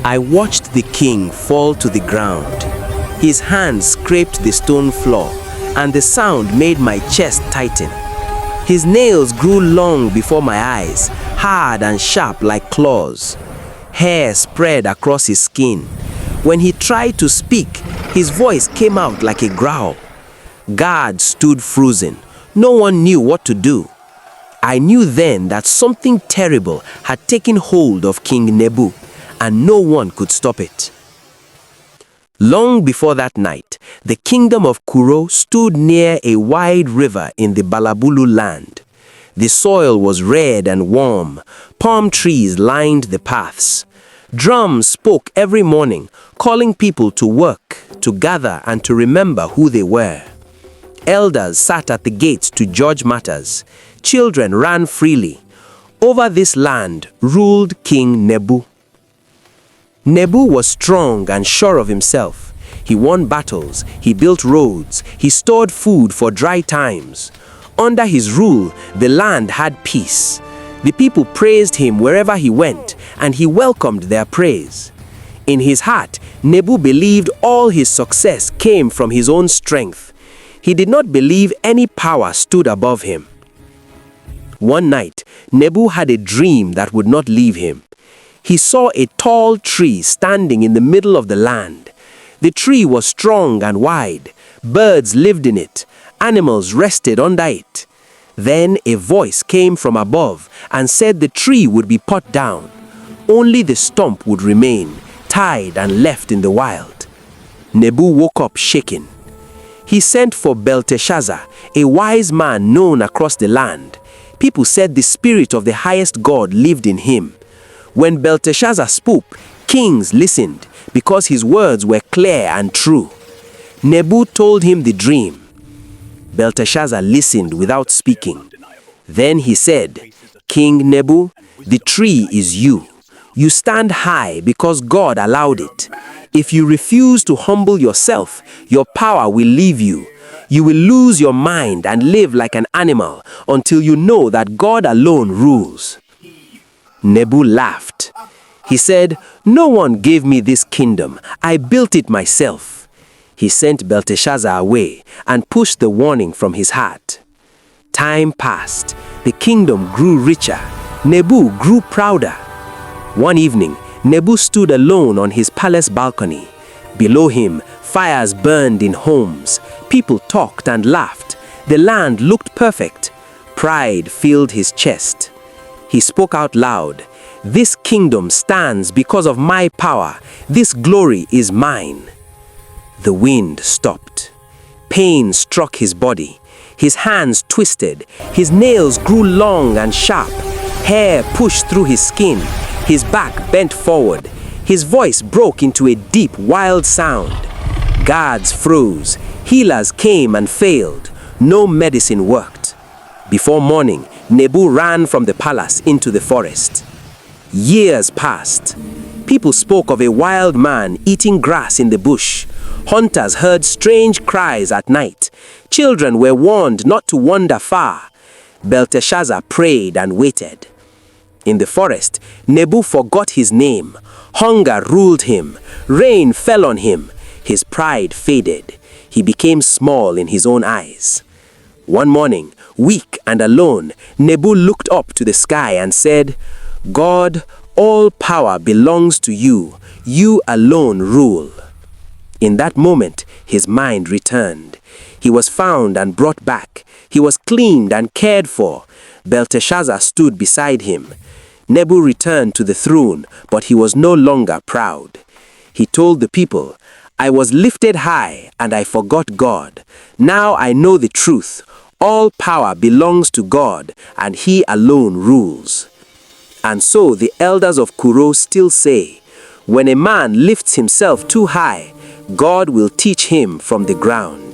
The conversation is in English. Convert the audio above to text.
I watched the king fall to the ground. His hands scraped the stone floor, and the sound made my chest tighten. His nails grew long before my eyes, hard and sharp like claws. Hair spread across his skin. When he tried to speak, his voice came out like a growl. Guards stood frozen. No one knew what to do. I knew then that something terrible had taken hold of King Nebu, and no one could stop it. Long before that night, the kingdom of Kuro stood near a wide river in the Balabulu land. The soil was red and warm. Palm trees lined the paths. Drums spoke every morning, calling people to work, to gather, and to remember who they were. Elders sat at the gates to judge matters. Children ran freely. Over this land ruled King Nebu. Nebu was strong and sure of himself. He won battles, he built roads, he stored food for dry times. Under his rule, the land had peace. The people praised him wherever he went, and he welcomed their praise. In his heart, Nebu believed all his success came from his own strength. He did not believe any power stood above him. One night, Nebu had a dream that would not leave him. He saw a tall tree standing in the middle of the land. The tree was strong and wide. Birds lived in it. Animals rested under it. Then a voice came from above and said the tree would be cut down. Only the stump would remain, tied and left in the wild. Nebu woke up shaking. He sent for Belteshazzar, a wise man known across the land. People said the spirit of the highest God lived in him. When Belteshazzar spoke, kings listened because his words were clear and true. Nebu told him the dream. Belteshazzar listened without speaking. Then he said, "King Nebu, the tree is you. You stand high because God allowed it. If you refuse to humble yourself, your power will leave you. You will lose your mind and live like an animal until you know that God alone rules." Nebu laughed. He said, "No one gave me this kingdom. I built it myself." He sent Belteshazzar away and pushed the warning from his heart. Time passed. The kingdom grew richer. Nebu grew prouder. One evening, Nebu stood alone on his palace balcony. Below him, fires burned in homes. People talked and laughed. The land looked perfect. Pride filled his chest. He spoke out loud, "This kingdom stands because of my power. This glory is mine." The wind stopped. Pain struck his body. His hands twisted. His nails grew long and sharp. Hair pushed through his skin. His back bent forward. His voice broke into a deep, wild sound. Guards froze. Healers came and failed. No medicine worked. Before morning, Nebu ran from the palace into the forest. Years passed. People spoke of a wild man eating grass in the bush. Hunters heard strange cries at night. Children were warned not to wander far. Belteshazzar prayed and waited. In the forest, Nebu forgot his name. Hunger ruled him. Rain fell on him. His pride faded. He became small in his own eyes. One morning, weak and alone, Nebu looked up to the sky and said, "God, all power belongs to you. You alone rule." In that moment, his mind returned. He was found and brought back. He was cleaned and cared for. Belteshazzar stood beside him. Nebu returned to the throne, but he was no longer proud. He told the people, "I was lifted high and I forgot God. Now I know the truth. All power belongs to God, and He alone rules." And so the elders of Kuro still say, when a man lifts himself too high, God will teach him from the ground.